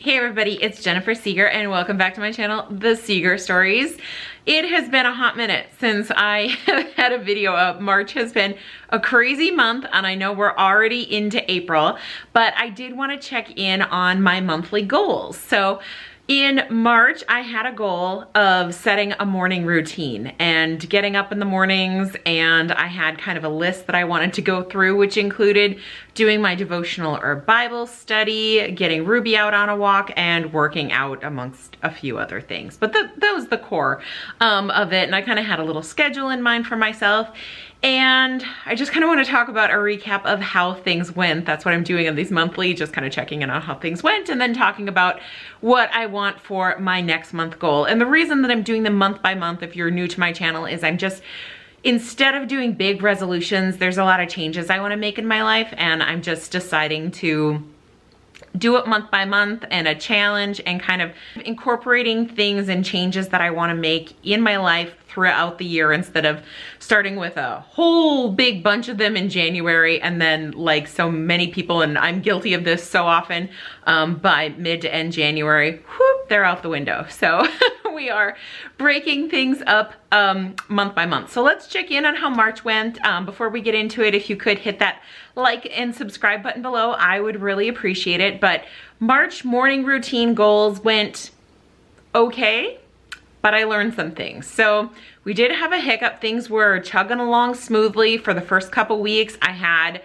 Hey everybody, it's Jennifer Seeger and welcome back to my channel, The Seeger Stories. It has been a hot minute since I have had a video up. March has been a crazy month and I know we're already into April, but I did want to check in on my monthly goals. So in March, I had a goal of setting a morning routine and getting up in the mornings, and I had kind of a list that I wanted to go through, which included doing my devotional or Bible study, getting Ruby out on a walk, and working out amongst a few other things. But that was the core of it, and I kind of had a little schedule in mind for myself. And I just kind of want to talk about a recap of how things went. That's what I'm doing in these monthly, just kind of checking in on how things went and then talking about what I want for my next month goal. And the reason that I'm doing them month by month, if you're new to my channel, is instead of doing big resolutions, there's a lot of changes I want to make in my life, and I'm just deciding to do it month by month and a challenge and kind of incorporating things and changes that I want to make in my life throughout the year instead of starting with a whole big bunch of them in January and then, like so many people, and I'm guilty of this so often, by mid to end January, whoop, they're out the window. So we are breaking things up month by month. So let's check in on how March went. Before we get into it, if you could hit that like and subscribe button below, I would really appreciate it. But March morning routine goals went okay, but I learned some things. So we did have a hiccup. Things were chugging along smoothly for the first couple weeks. I had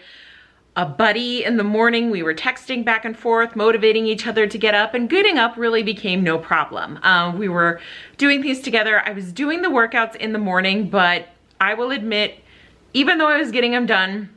a buddy in the morning. We were texting back and forth, motivating each other to get up, and getting up really became no problem. We were doing things together. I was doing the workouts in the morning, but I will admit, even though I was getting them done,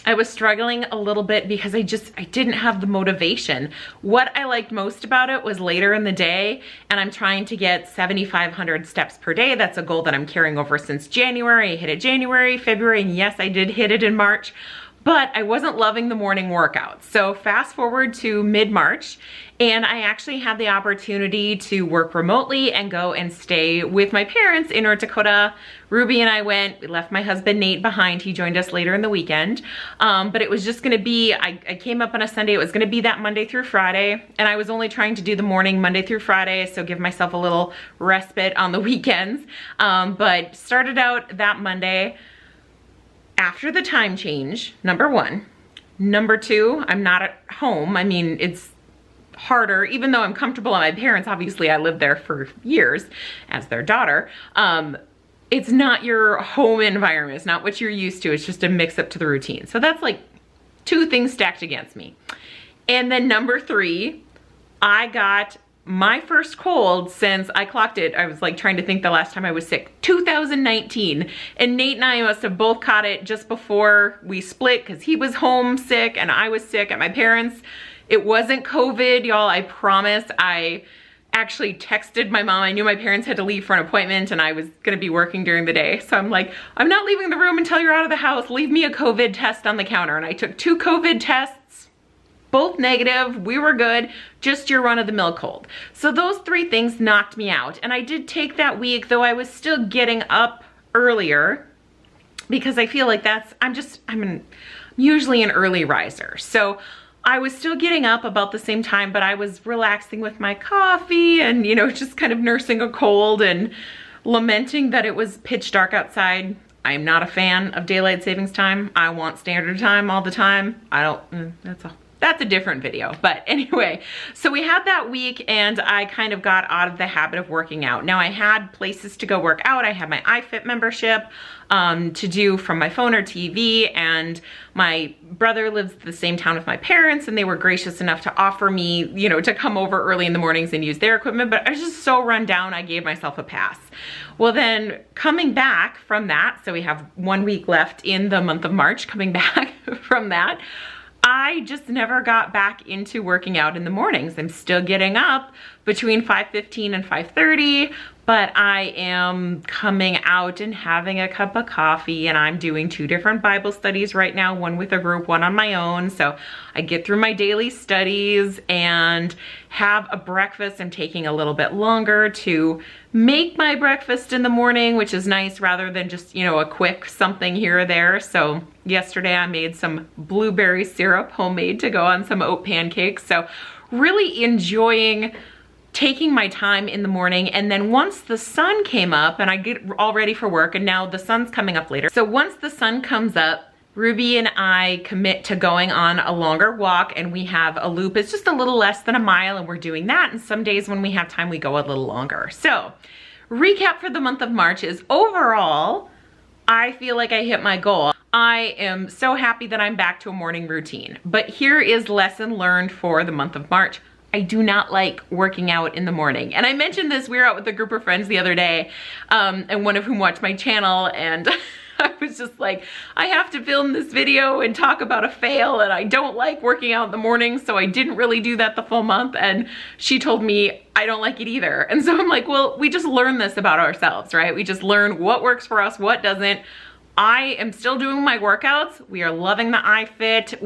I was struggling a little bit because I didn't have the motivation. What I liked most about it was later in the day, and I'm trying to get 7,500 steps per day. That's a goal that I'm carrying over since January. I hit it January, February, and yes, I did hit it in March. But I wasn't loving the morning workouts. So fast forward to mid-March, and I actually had the opportunity to work remotely and go and stay with my parents in North Dakota. Ruby and I went. We left my husband Nate behind. He joined us later in the weekend. But it was just gonna be, I came up on a Sunday. It was gonna be that Monday through Friday, and I was only trying to do the morning Monday through Friday, so give myself a little respite on the weekends. But started out that Monday. After the time change, number one. Number two, I'm not at home. I mean, it's harder, even though I'm comfortable at my parents', obviously I lived there for years as their daughter. It's not your home environment. It's not what you're used to. It's just a mix up to the routine. So that's like two things stacked against me. And then number three, I got my first cold since I clocked it. I was like trying to think the last time I was sick, 2019. And Nate and I must have both caught it just before we split because he was home sick and I was sick at my parents'. It wasn't COVID, y'all, I promise. I actually texted my mom. I knew my parents had to leave for an appointment and I was gonna be working during the day. So I'm like, I'm not leaving the room until you're out of the house. Leave me a COVID test on the counter. And I took 2 COVID tests. Both negative, we were good, just your run-of-the-mill cold. So those 3 things knocked me out. And I did take that week, though I was still getting up earlier because I feel like I'm usually an early riser. So I was still getting up about the same time, but I was relaxing with my coffee and, you know, just kind of nursing a cold and lamenting that it was pitch dark outside. I'm not a fan of daylight savings time. I want standard time all the time. That's a different video, but anyway, so we had that week and I kind of got out of the habit of working out. Now I had places to go work out. I had my iFit membership to do from my phone or TV, and my brother lives the same town with my parents, and they were gracious enough to offer me, you know, to come over early in the mornings and use their equipment, but I was just so run down, I gave myself a pass. Well then, coming back from that, so we have 1 week left in the month of March, coming back from that, I just never got back into working out in the mornings. I'm still getting up between 5:15 and 5:30, but I am coming out and having a cup of coffee, and I'm doing 2 different Bible studies right now, one with a group, one on my own. So I get through my daily studies and have a breakfast. I'm taking a little bit longer to make my breakfast in the morning, which is nice rather than just, you know, a quick something here or there. So yesterday I made some blueberry syrup homemade to go on some oat pancakes. So really enjoying taking my time in the morning. And then once the sun came up, and I get all ready for work, and now the sun's coming up later. So once the sun comes up, Ruby and I commit to going on a longer walk, and we have a loop. It's just a little less than a mile, and we're doing that. And some days when we have time, we go a little longer. So recap for the month of March is overall, I feel like I hit my goal. I am so happy that I'm back to a morning routine. But here is lesson learned for the month of March. I do not like working out in the morning. And I mentioned this, we were out with a group of friends the other day, and one of whom watched my channel, and I was just like, I have to film this video and talk about a fail, and I don't like working out in the morning, so I didn't really do that the full month. And she told me I don't like it either. And so I'm like, well, we just learn this about ourselves, right? We just learn what works for us, what doesn't. I am still doing my workouts. We are loving the iFit.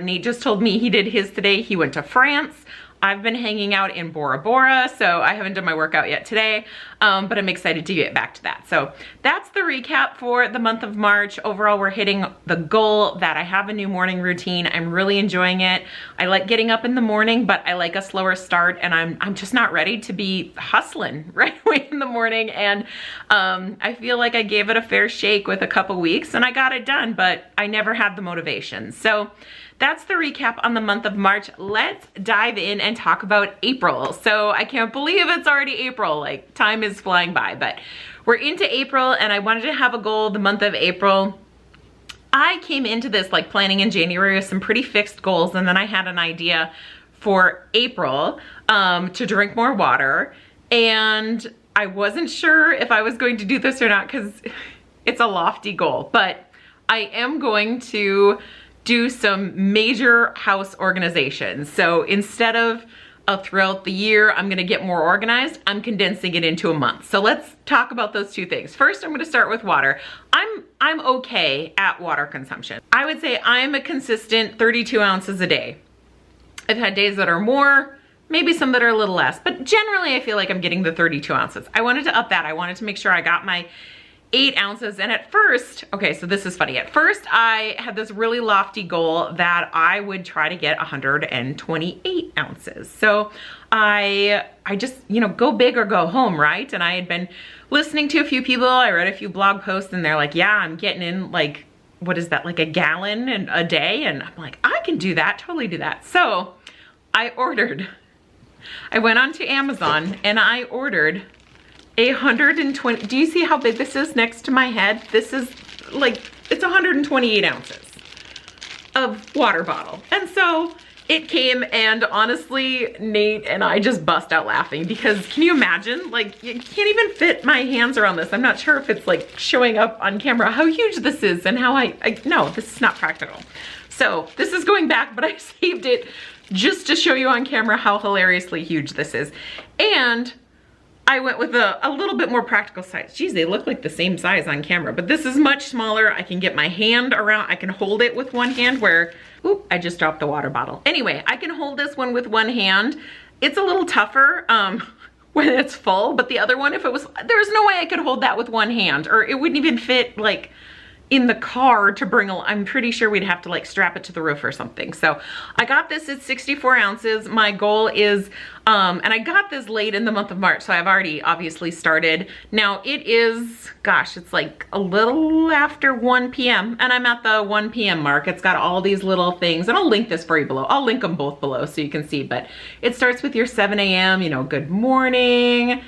Nate just told me he did his today. He went to France. I've been hanging out in Bora Bora, so I haven't done my workout yet today, but I'm excited to get back to that. So that's the recap for the month of March. Overall, we're hitting the goal that I have a new morning routine. I'm really enjoying it. I like getting up in the morning, but I like a slower start, and I'm just not ready to be hustling right away in the morning. And I feel like I gave it a fair shake with a couple weeks, and I got it done, but I never had the motivation. So that's the recap on the month of March. Let's dive in and talk about April. So I can't believe it's already April, like time is flying by, but we're into April, and I wanted to have a goal the month of April. I came into this like planning in January with some pretty fixed goals, and then I had an idea for April to drink more water, and I wasn't sure if I was going to do this or not because it's a lofty goal, but I am going to do some major house organization. So instead of throughout the year, I'm gonna get more organized, I'm condensing it into a month. So let's talk about those two things. First, I'm gonna start with water. I'm okay at water consumption. I would say I'm a consistent 32 ounces a day. I've had days that are more, maybe some that are a little less, but generally I feel like I'm getting the 32 ounces. I wanted to up that. I wanted to make sure I got my 8 ounces. And at first, okay, so this is funny. At first, I had this really lofty goal that I would try to get 128 ounces. So I just, go big or go home, right? And I had been listening to a few people. I read a few blog posts, and they're like, yeah, I'm getting in like, what is that? Like a gallon a day. And I'm like, I can do that, totally do that. So I went onto Amazon and I ordered 120, do you see how big this is next to my head? This is like, it's 128 ounces of water bottle. And so it came, and honestly, Nate and I just bust out laughing because can you imagine? Like, you can't even fit my hands around this. I'm not sure if it's like showing up on camera how huge this is and how no, this is not practical. So this is going back, but I saved it just to show you on camera how hilariously huge this is. And I went with a little bit more practical size. Geez, they look like the same size on camera, but this is much smaller. I can get my hand around, I can hold it with one hand where, oop, I just dropped the water bottle. Anyway, I can hold this one with one hand. It's a little tougher when it's full, but the other one, there's no way I could hold that with one hand, or it wouldn't even fit like in the car to bring, I'm pretty sure we'd have to like strap it to the roof or something. So I got this at 64 ounces. My goal is, and I got this late in the month of March, so I've already obviously started. Now it is, gosh, it's like a little after 1 p.m. and I'm at the 1 p.m. mark. It's got all these little things, and I'll link this for you below. I'll link them both below so you can see, but it starts with your 7 a.m., good morning,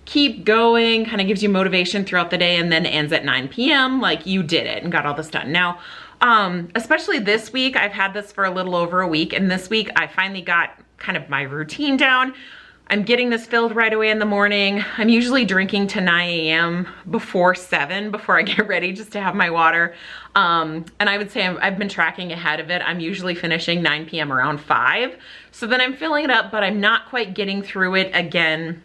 keep going, kind of gives you motivation throughout the day, and then ends at 9 p.m. like you did it and got all this done. Now, especially this week, I've had this for a little over a week, and this week I finally got kind of my routine down. I'm getting this filled right away in the morning. I'm usually drinking to 9 a.m. before 7, before I get ready, just to have my water. And I would say I've been tracking ahead of it. I'm usually finishing 9 p.m. around 5. So then I'm filling it up, but I'm not quite getting through it again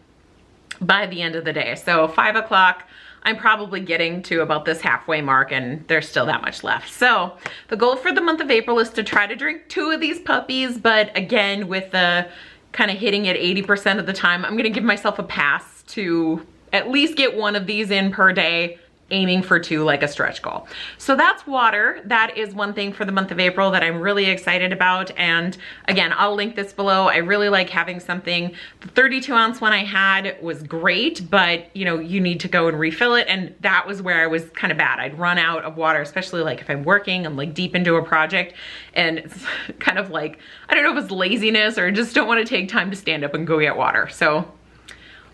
by the end of the day. So 5 o'clock, I'm probably getting to about this halfway mark, and there's still that much left. So the goal for the month of April is to try to drink 2 of these puppies, but again, with the kind of hitting it 80% of the time, I'm gonna give myself a pass to at least get 1 of these in per day, aiming for 2 like a stretch goal. So that's water. That is one thing for the month of April that I'm really excited about. And again, I'll link this below. I really like having something. The 32 ounce one I had was great, but you know, you need to go and refill it. And that was where I was kind of bad. I'd run out of water, especially like if I'm working and like deep into a project, and it's kind of like, I don't know if it's laziness or just don't want to take time to stand up and go get water. So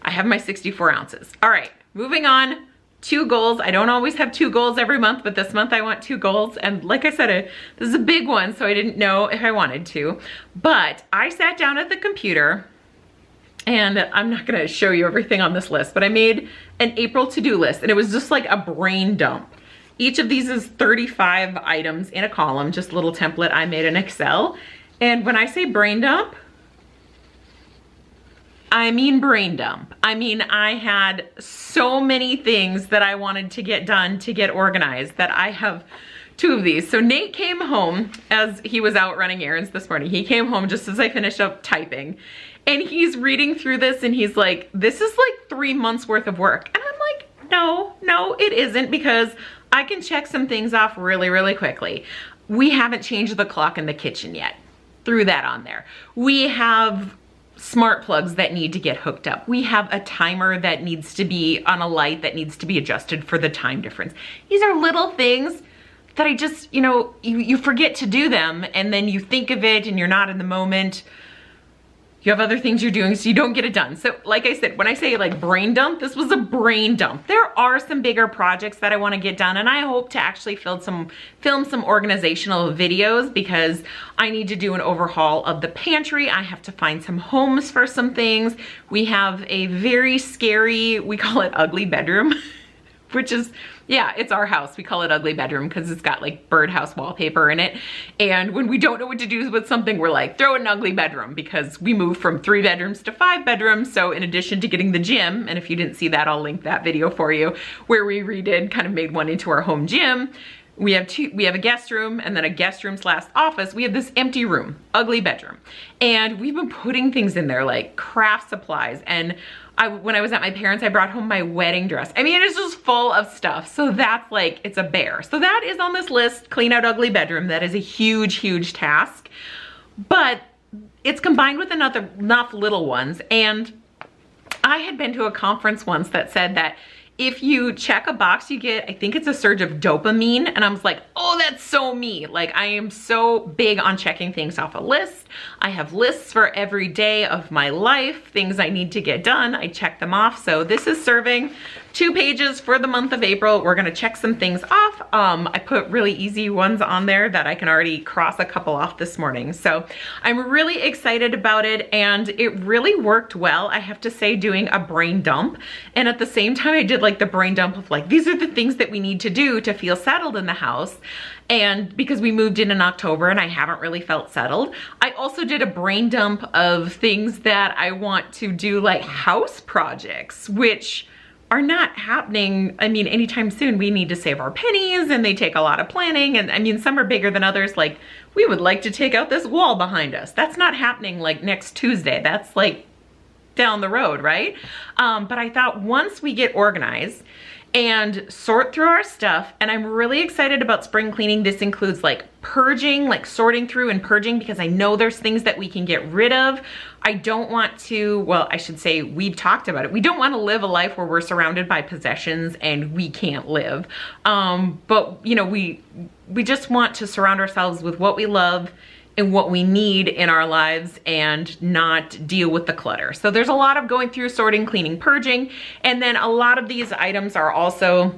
I have my 64 ounces. All right, moving on. 2 goals. I don't always have 2 goals every month, but this month I want 2 goals. And like I said, this is a big one, so I didn't know if I wanted to. But I sat down at the computer, and I'm not gonna show you everything on this list, but I made an April to-do list, and it was just like a brain dump. Each of these is 35 items in a column, just a little template I made in Excel. And when I say brain dump, I mean brain dump. I mean, I had so many things that I wanted to get done, to get organized, that I have 2 of these. So Nate came home as he was out running errands this morning. He came home just as I finished up typing, and he's reading through this and he's like, this is like 3 months worth of work. And I'm like, no, it isn't, because I can check some things off really, really quickly. We haven't changed the clock in the kitchen yet. Threw that on there. We have smart plugs that need to get hooked up. We have a timer that needs to be on a light that needs to be adjusted for the time difference. These are little things that I just, you know, you forget to do them, and then you think of it and you're not in the moment. You have other things you're doing, so you don't get it done. So like I said, when I say like brain dump, this was a brain dump. There are some bigger projects that I want to get done, and I hope to actually film some organizational videos, because I need to do an overhaul of the pantry. I have to find some homes for some things. We have a very scary, we call it ugly bedroom, which is, yeah, it's our house. We call it ugly bedroom because it's got like birdhouse wallpaper in it. And when we don't know what to do with something, we're like, throw it in an ugly bedroom, because we moved from 3 bedrooms to 5 bedrooms. So in addition to getting the gym, and if you didn't see that, I'll link that video for you, where we redid, kind of made one into our home gym. We have a guest room, and then a guest room / office. We have this empty room, ugly bedroom. And we've been putting things in there like craft supplies. And when I was at my parents', I brought home my wedding dress. I mean, it's just full of stuff. So that's like, it's a bear. So that is on this list, clean out ugly bedroom. That is a huge, huge task. But it's combined with enough little ones. And I had been to a conference once that said that if you check a box, you get, I think it's a surge of dopamine. And I was like, oh, that's so me. Like, I am so big on checking things off a list. I have lists for every day of my life, things I need to get done. I check them off. So this is serving 2 pages for the month of April. We're gonna check some things off. I put really easy ones on there that I can already cross a couple off this morning. So I'm really excited about it, and it really worked well, I have to say, doing a brain dump. And at the same time, I did like the brain dump of like, these are the things that we need to do to feel settled in the house. And because we moved in October and I haven't really felt settled, I also did a brain dump of things that I want to do, like house projects, which are not happening, I mean, anytime soon. We need to save our pennies, and they take a lot of planning. And I mean, some are bigger than others. Like, we would like to take out this wall behind us. That's not happening like next Tuesday. That's like down the road, right? But I thought once we get organized and sort through our stuff, and I'm really excited about spring cleaning. This includes like purging, like sorting through and purging, because I know there's things that we can get rid of. I don't want to, well, I should say, we've talked about it. We don't want to live a life where we're surrounded by possessions and we can't live. But you know, we just want to surround ourselves with what we love and what we need in our lives, and not deal with the clutter. So there's a lot of going through, sorting, cleaning, purging. And then a lot of these items are also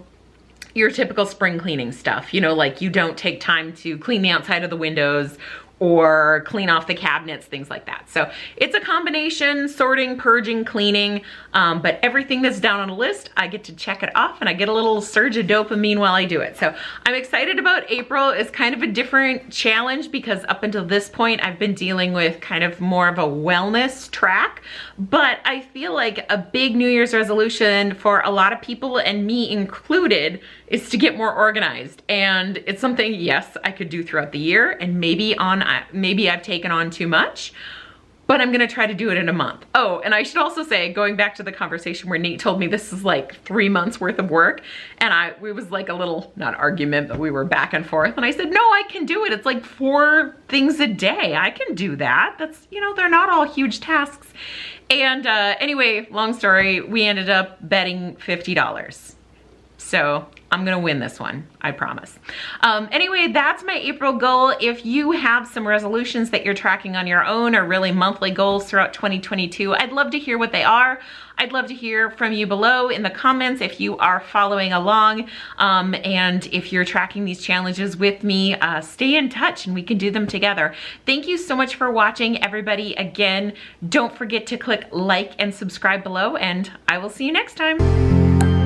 your typical spring cleaning stuff. You know, like you don't take time to clean the outside of the windows or clean off the cabinets, things like that. So it's a combination, sorting, purging, cleaning, but everything that's down on a list, I get to check it off, and I get a little surge of dopamine while I do it. So I'm excited about April. It's kind of a different challenge, because up until this point, I've been dealing with kind of more of a wellness track, but I feel like a big New Year's resolution for a lot of people, and me included, is to get more organized. And it's something, yes, I could do throughout the year, and maybe I've taken on too much, but I'm gonna try to do it in a month. Oh, and I should also say, going back to the conversation where Nate told me this is like 3 months worth of work, and it was like a little, not argument, but we were back and forth, and I said, no, I can do it. It's like 4 things a day. I can do that. That's, you know, they're not all huge tasks. And anyway, long story, we ended up betting $50. So I'm gonna win this one, I promise. Anyway, that's my April goal. If you have some resolutions that you're tracking on your own or really monthly goals throughout 2022, I'd love to hear what they are. I'd love to hear from you below in the comments if you are following along, and if you're tracking these challenges with me. Stay in touch and we can do them together. Thank you so much for watching, everybody. Again, don't forget to click like and subscribe below, and I will see you next time.